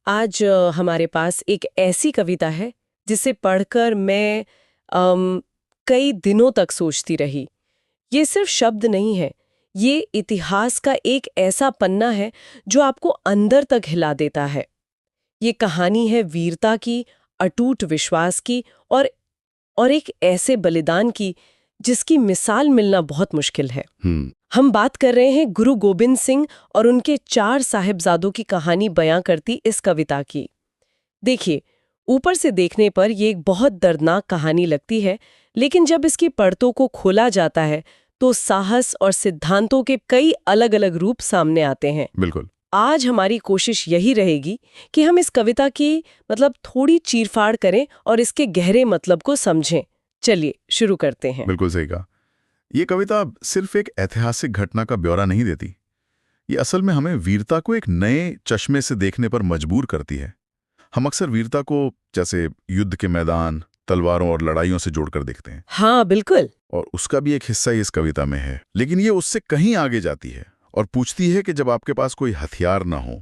आज हमारे पास एक ऐसी कविता है जिसे पढ़कर मैं कई दिनों तक सोचती रही। ये सिर्फ शब्द नहीं है, ये इतिहास का एक ऐसा पन्ना है जो आपको अंदर तक हिला देता है। ये कहानी है वीरता की, अटूट विश्वास की और एक ऐसे बलिदान की जिसकी मिसाल मिलना बहुत मुश्किल है। हम बात कर रहे हैं गुरु गोबिंद सिंह और उनके 4 साहिबजादों की कहानी बयां करती इस कविता की। देखिए, ऊपर से देखने पर यह एक बहुत दर्दनाक कहानी लगती है, लेकिन जब इसकी परतों को खोला जाता है तो साहस और सिद्धांतों के कई अलग अलग रूप सामने आते हैं। बिल्कुल। आज हमारी कोशिश यही रहेगी कि हम इस कविता की थोड़ी चीरफाड़ करें और इसके गहरे मतलब को समझें। चलिए शुरू करते हैं। बिल्कुल सही कहा। ये कविता सिर्फ एक ऐतिहासिक घटना का ब्यौरा नहीं देती, ये असल में हमें वीरता को एक नए चश्मे से देखने पर मजबूर करती है। हम अक्सर वीरता को जैसे युद्ध के मैदान, तलवारों और लड़ाइयों से जोड़कर देखते हैं। हाँ बिल्कुल। और उसका भी एक हिस्सा इस कविता में है, लेकिन ये उससे कहीं आगे जाती है और पूछती है कि जब आपके पास कोई हथियार ना हो,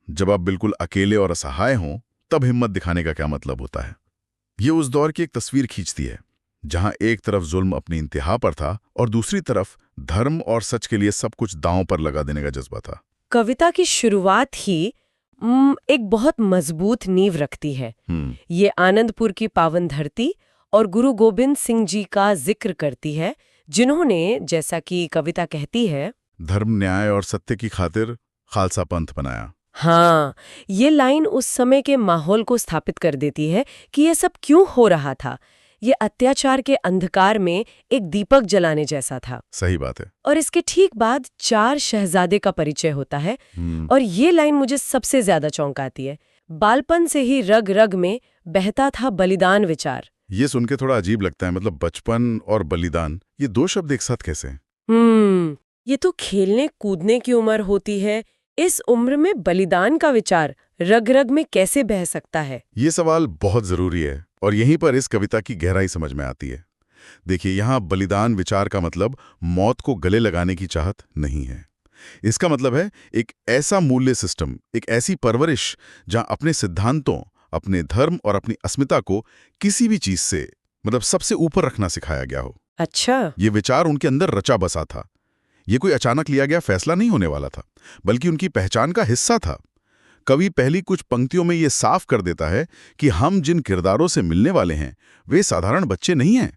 जब आप बिल्कुल अकेले और असहाय हों, तब हिम्मत दिखाने का क्या मतलब होता है। ये उस दौर की एक तस्वीर खींचती है जहां एक तरफ जुल्म अपनी इंतहा पर था और दूसरी तरफ धर्म और सच के लिए सब कुछ दांव पर लगा देने का जज्बा था। कविता की शुरुआत ही एक बहुत मजबूत नींव रखती है। ये आनंदपुर की पावन धरती और गुरु गोबिंद सिंह जी का जिक्र करती है, जिन्होंने, जैसा कि कविता कहती है, धर्म, न्याय और सत्य की खातिर खालसा पंथ बनाया। हाँ, ये लाइन उस समय के माहौल को स्थापित कर देती है कि ये सब क्यों हो रहा था। ये अत्याचार के अंधकार में एक दीपक जलाने जैसा था। सही बात है। और इसके ठीक बाद 4 शहजादे का परिचय होता है। और ये लाइन मुझे सबसे ज्यादा चौंकाती है। बालपन से ही रग रग में बहता था बलिदान विचार। ये सुन के थोड़ा अजीब लगता है, मतलब बचपन और बलिदान, ये 2 शब्द एक साथ कैसे हैं? ये तो खेलने कूदने की उम्र होती है, इस उम्र में बलिदान का विचार रग रग में कैसे बह सकता है? ये सवाल बहुत जरूरी है और यहीं पर इस कविता की गहराई समझ में आती है। देखिए, यहाँ बलिदान विचार का मतलब मौत को गले लगाने की चाहत नहीं है। इसका मतलब है एक ऐसा मूल्य सिस्टम, एक ऐसी परवरिश जहां अपने सिद्धांतों, अपने धर्म और अपनी अस्मिता को किसी भी चीज से सबसे ऊपर रखना सिखाया गया हो। अच्छा। ये विचार उनके अंदर रचा बसा था। ये कोई अचानक लिया गया फैसला नहीं होने वाला था, बल्कि उनकी पहचान का हिस्सा था। कवि पहली कुछ पंक्तियों में ये साफ कर देता है कि हम जिन किरदारों से मिलने वाले हैं वे साधारण बच्चे नहीं हैं,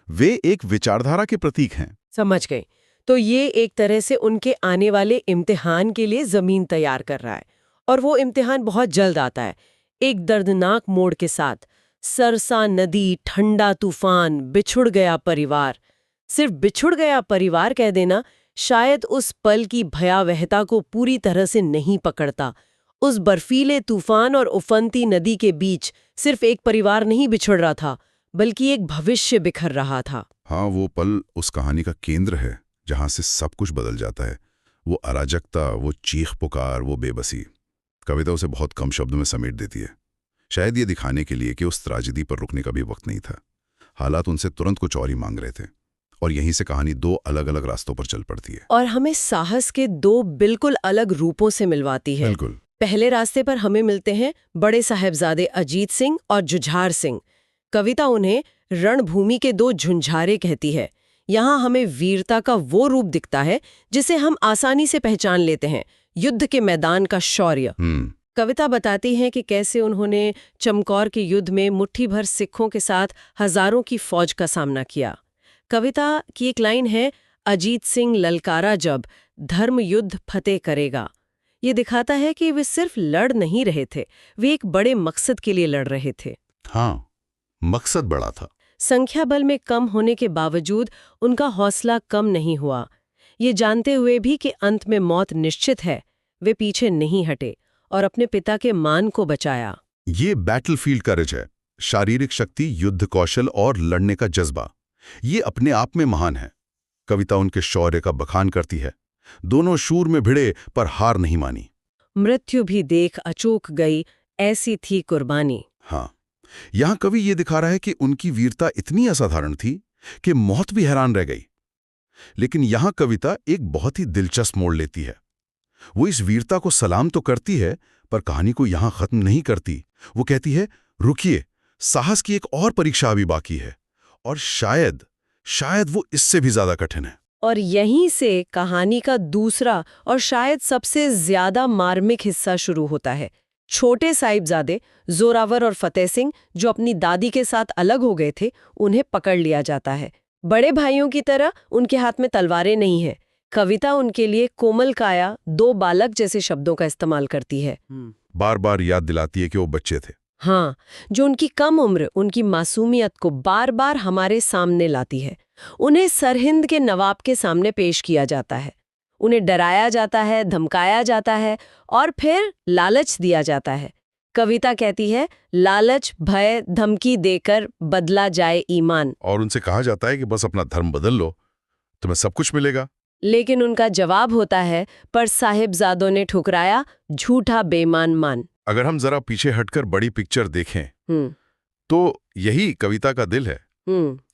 वे एक विचारधारा के प्रतीक हैं। समझ गई। तो ये एक तरह से उनके आने वाले इम्तिहान के लिए जमीन तैयार कर रहा है, और वो इम्तिहान बहुत जल्द आता है, एक दर्दनाक मोड़ के साथ। सरसा नदी, ठंडा तूफान, बिछुड़ गया परिवार। सिर्फ बिछुड़ गया परिवार कह देना शायद उस पल की भयावहता को पूरी तरह से नहीं पकड़ता। उस बर्फीले तूफान और उफनती नदी के बीच सिर्फ एक परिवार नहीं बिछड़ रहा था, बल्कि एक भविष्य बिखर रहा था। हाँ, वो पल उस कहानी का केंद्र है जहां से सब कुछ बदल जाता है। वो अराजकता, वो चीख पुकार, वो बेबसी। कविता उसे बहुत कम शब्दों में समेट देती है, शायद ये दिखाने के लिए कि उस त्राजिदी पर रुकने का भी वक्त नहीं था। हालात उनसे तुरंत कुछ और ही मांग रहे थे, और यहीं से कहानी 2 अलग अलग रास्तों पर चल पड़ती है और हमें साहस के 2 बिल्कुल अलग रूपों से मिलवाती है। बिल्कुल। पहले रास्ते पर हमें मिलते हैं बड़े साहिबजादे अजीत सिंह और जुझार सिंह। कविता उन्हें रणभूमि के 2 झुंझारे कहती है। यहाँ हमें वीरता का वो रूप दिखता है जिसे हम आसानी से पहचान लेते हैं, युद्ध के मैदान का शौर्य। कविता बताती है कि कैसे उन्होंने चमकौर के युद्ध में मुट्ठी भर सिखों के साथ हजारों की फौज का सामना किया। कविता की एक लाइन है, अजीत सिंह ललकारा जब, धर्म युद्ध फतेह करेगा। ये दिखाता है कि वे सिर्फ लड़ नहीं रहे थे, वे एक बड़े मकसद के लिए लड़ रहे थे। हाँ, मकसद बड़ा था। संख्या बल में कम होने के बावजूद उनका हौसला कम नहीं हुआ। ये जानते हुए भी कि अंत में मौत निश्चित है, वे पीछे नहीं हटे और अपने पिता के मान को बचाया। ये बैटलफील्ड करेज है, शारीरिक शक्ति, युद्ध कौशल और लड़ने का जज्बा। ये अपने आप में महान है। कविता उनके शौर्य का बखान करती है। दोनों शूर में भिड़े पर हार नहीं मानी। मृत्यु भी देख अचूक गई, ऐसी थी कुर्बानी। हाँ, यहाँ कवि ये दिखा रहा है कि उनकी वीरता इतनी असाधारण थी कि मौत भी हैरान रह गई। लेकिन यहाँ कविता एक बहुत ही दिलचस्प मोड़ लेती है। वो इस वीरता को सलाम तो करती है, पर कहानी को यहां खत्म नहीं करती। वो कहती है, रुकिए, साहस की एक और परीक्षा अभी बाकी है, और शायद वो इससे भी ज्यादा कठिन है। और यहीं से कहानी का दूसरा और शायद सबसे ज्यादा मार्मिक हिस्सा शुरू होता है। छोटे साहिबजादे जोरावर और फतेह सिंह, जो अपनी दादी के साथ अलग हो गए थे, उन्हें पकड़ लिया जाता है। बड़े भाइयों की तरह उनके हाथ में तलवारें नहीं हैं। कविता उनके लिए कोमल काया, दो बालक जैसे शब्दों का इस्तेमाल करती है। बार बार याद दिलाती है कि वो बच्चे थे। हाँ, जो उनकी कम उम्र, उनकी मासूमियत को बार बार हमारे सामने लाती है। उन्हें सरहिंद के नवाब के सामने पेश किया जाता है। उन्हें डराया जाता है, धमकाया जाता है और फिर लालच दिया जाता है। कविता कहती है, लालच, भय, धमकी देकर बदला जाए ईमान। और उनसे कहा जाता है कि बस अपना धर्म बदल लो, तुम्हें सब कुछ मिलेगा। लेकिन उनका जवाब होता है, पर साहिबजादों ने ठुकराया, झूठा बेईमान मान। अगर हम जरा पीछे हटकर बड़ी पिक्चर देखें तो यही कविता का दिल है।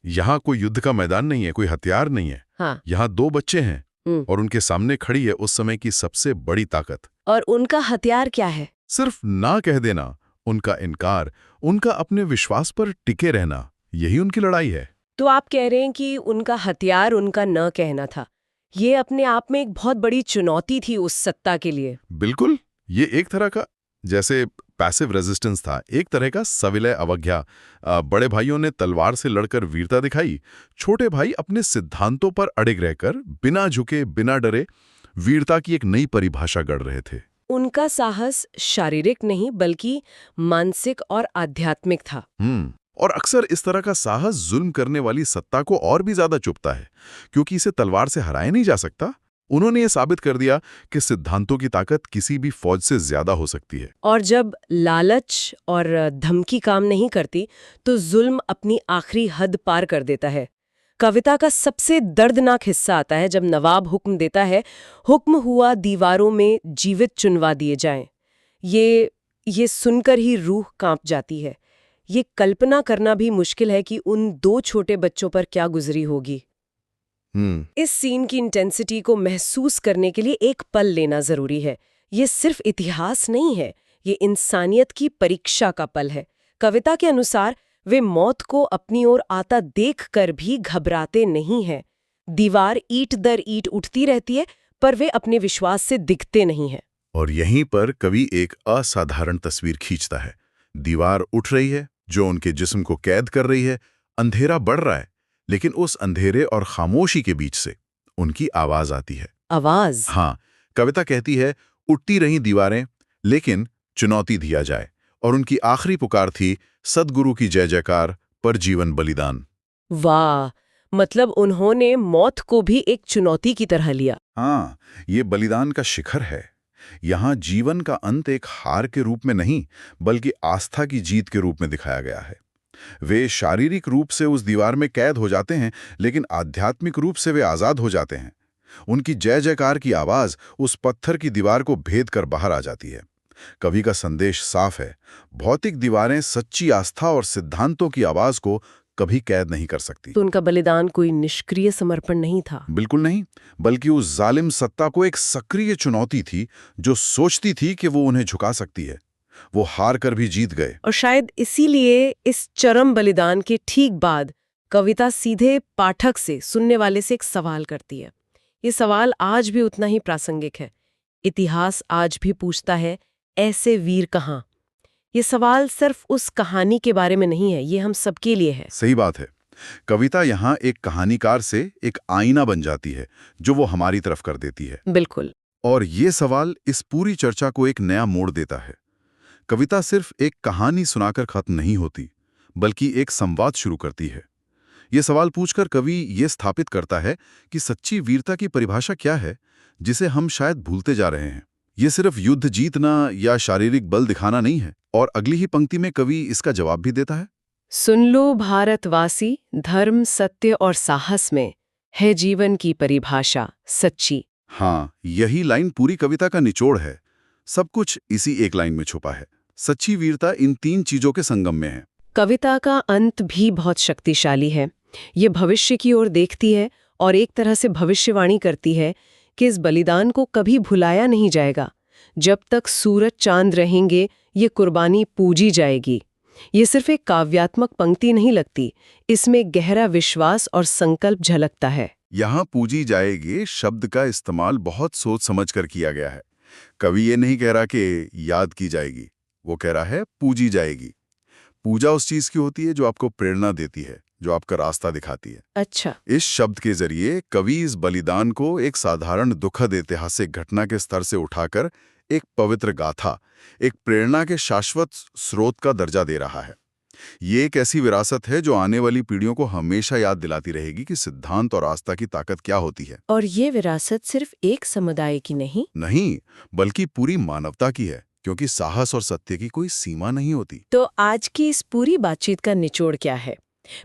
यहाँ कोई युद्ध का मैदान नहीं है, कोई हथियार नहीं है। हाँ। यहाँ दो बच्चे हैं और उनके सामने खड़ी है उस समय की सबसे बड़ी ताकत। और उनका हथियार क्या है? सिर्फ ना कह देना, उनका इनकार, उनका अपने विश्वास पर टिके रहना, यही उनकी लड़ाई है। तो आप कह रहे हैं कि उनका हथियार उनका न कहना था। ये अपने आप में एक बहुत बड़ी चुनौती थी उस सत्ता के लिए। बिल्कुल, ये एक तरह का जैसे पैसिव रेजिस्टेंस था, एक तरह का सविलय अवज्ञा। बड़े भाइयों ने तलवार से लड़कर वीरता दिखाई, छोटे भाई अपने सिद्धांतों पर अड़िग रहकर बिना झुके, बिना डरे वीरता की एक नई परिभाषा गढ़ रहे थे। उनका साहस शारीरिक नहीं बल्कि मानसिक और आध्यात्मिक था। और अक्सर इस तरह का साहस जुल्म करने वाली सत्ता को और भी ज्यादा चुभता है, क्योंकि इसे तलवार से हराया नहीं जा सकता। उन्होंने ये साबित कर दिया कि सिद्धांतों की ताकत किसी भी फौज से ज्यादा हो सकती है। और जब लालच और धमकी काम नहीं करती, तो जुल्म अपनी आखिरी हद पार कर देता है। कविता का सबसे दर्दनाक हिस्सा आता है जब नवाब हुक्म देता है, हुक्म हुआ दीवारों में जीवित चुनवा दिए जाएं। ये सुनकर ही रूह कांप जाती है। ये कल्पना करना भी मुश्किल है कि उन दो छोटे बच्चों पर क्या गुजरी होगी। इस सीन की इंटेंसिटी को महसूस करने के लिए एक पल लेना जरूरी है। ये सिर्फ इतिहास नहीं है, ये इंसानियत की परीक्षा का पल है। कविता के अनुसार वे मौत को अपनी ओर आता देखकर भी घबराते नहीं हैं। दीवार ईंट दर ईंट उठती रहती है, पर वे अपने विश्वास से दिखते नहीं हैं। और यहीं पर कवि एक असाधारण तस्वीर खींचता है। दीवार उठ रही है, जो उनके जिस्म को कैद कर रही है। अंधेरा बढ़ रहा है, लेकिन उस अंधेरे और खामोशी के बीच से उनकी आवाज आती है। आवाज? हाँ, कविता कहती है, उठती रही दीवारें, लेकिन चुनौती दिया जाए। और उनकी आखिरी पुकार थी, सद्गुरु की जय जयकार, पर जीवन बलिदान। वाह, मतलब उन्होंने मौत को भी एक चुनौती की तरह लिया। हाँ, ये बलिदान का शिखर है। यहाँ जीवन का अंत एक हार के रूप में नहीं, बल्कि आस्था की जीत के रूप में दिखाया गया है। वे शारीरिक रूप से उस दीवार में कैद हो जाते हैं, लेकिन आध्यात्मिक रूप से वे आजाद हो जाते हैं। उनकी जय जयकार की आवाज उस पत्थर की दीवार को भेद कर बाहर आ जाती है। कवि का संदेश साफ है, भौतिक दीवारें सच्ची आस्था और सिद्धांतों की आवाज को कभी कैद नहीं कर सकती। तो उनका बलिदान कोई निष्क्रिय समर्पण नहीं था। बिल्कुल नहीं, बल्कि उस जालिम सत्ता को एक सक्रिय चुनौती थी, जो सोचती थी कि वो उन्हें झुका सकती है। वो हार कर भी जीत गए। और शायद इसीलिए इस चरम बलिदान के ठीक बाद कविता सीधे पाठक से, सुनने वाले से एक सवाल करती है। ये सवाल आज भी उतना ही प्रासंगिक है। इतिहास आज भी पूछता है, ऐसे वीर कहाँ? ये सवाल सिर्फ उस कहानी के बारे में नहीं है, ये हम सबके लिए है। सही बात है। कविता यहाँ एक कहानीकार से एक आईना बन जाती है, जो वो हमारी तरफ कर देती है। बिल्कुल। और ये सवाल इस पूरी चर्चा को एक नया मोड़ देता है। कविता सिर्फ एक कहानी सुनाकर खत्म नहीं होती, बल्कि एक संवाद शुरू करती है। ये सवाल पूछकर कवि ये स्थापित करता है कि सच्ची वीरता की परिभाषा क्या है, जिसे हम शायद भूलते जा रहे हैं। ये सिर्फ युद्ध जीतना या शारीरिक बल दिखाना नहीं है। और अगली ही पंक्ति में कवि इसका जवाब भी देता है, सुन लो भारतवासी, धर्म, सत्य और साहस में है जीवन की परिभाषा सच्ची। हाँ, यही लाइन पूरी कविता का निचोड़ है। सब कुछ इसी एक लाइन में छुपा है। सच्ची वीरता इन तीन चीजों के संगम में है। कविता का अंत भी बहुत शक्तिशाली है। ये भविष्य की ओर देखती है और एक तरह से भविष्यवाणी करती है कि इस बलिदान को कभी भुलाया नहीं जाएगा। जब तक सूरज चांद रहेंगे ये कुर्बानी पूजी जाएगी। ये सिर्फ एक काव्यात्मक पंक्ति नहीं लगती, इसमें गहरा विश्वास और संकल्प झलकता है। यहाँ पूजी जाएगी शब्द का इस्तेमाल बहुत सोच समझ कर किया गया है। कवि ये नहीं कह रहा कि याद की जाएगी, वो कह रहा है पूजी जाएगी। पूजा उस चीज की होती है जो आपको प्रेरणा देती है, जो आपका रास्ता दिखाती है। अच्छा। इस शब्द के जरिए कवि इस बलिदान को एक साधारण दुखद ऐतिहासिक घटना के स्तर से उठाकर एक पवित्र गाथा, एक प्रेरणा के शाश्वत स्रोत का दर्जा दे रहा है। ये एक ऐसी विरासत है जो आने वाली पीढ़ियों को हमेशा याद दिलाती रहेगी कि सिद्धांत और आस्था की ताकत क्या होती है। और ये विरासत सिर्फ एक समुदाय की नहीं, बल्कि पूरी मानवता की है, क्योंकि साहस और सत्य की कोई सीमा नहीं होती। तो आज की इस पूरी बातचीत का निचोड़ क्या है?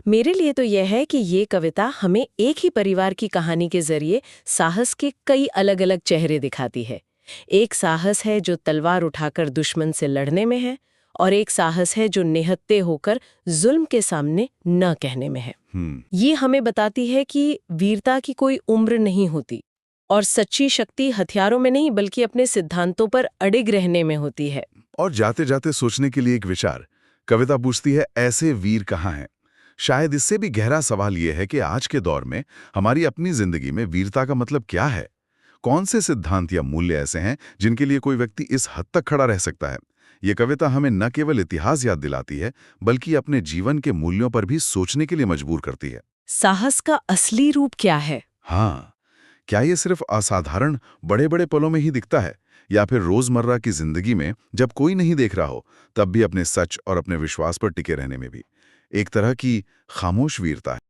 मेरे लिए तो यह है कि ये कविता हमें एक ही परिवार की कहानी के जरिए साहस के कई अलग अलग चेहरे दिखाती है। एक साहस है जो तलवार उठाकर दुश्मन से लड़ने में है, और एक साहस है जो निहत्थे होकर जुल्म के सामने न कहने में है। ये हमें बताती है कि वीरता की कोई उम्र नहीं होती, और सच्ची शक्ति हथियारों में नहीं बल्कि अपने सिद्धांतों पर अडिग रहने में होती है। और जाते जाते सोचने के लिए एक विचार, कविता पूछती है, ऐसे वीर कहाँ हैं? शायद इससे भी गहरा सवाल यह है कि आज के दौर में हमारी अपनी जिंदगी में वीरता का मतलब क्या है? कौन से सिद्धांत या मूल्य ऐसे हैं जिनके लिए कोई व्यक्ति इस हद तक खड़ा रह सकता है? ये कविता हमें न केवल इतिहास याद दिलाती है, बल्कि अपने जीवन के मूल्यों पर भी सोचने के लिए मजबूर करती है। साहस का असली रूप क्या है? हाँ, क्या ये सिर्फ असाधारण बड़े बड़े पलों में ही दिखता है, या फिर रोजमर्रा की जिंदगी में जब कोई नहीं देख रहा हो तब भी अपने सच और अपने विश्वास पर टिके रहने में भी एक तरह की खामोश वीरता है?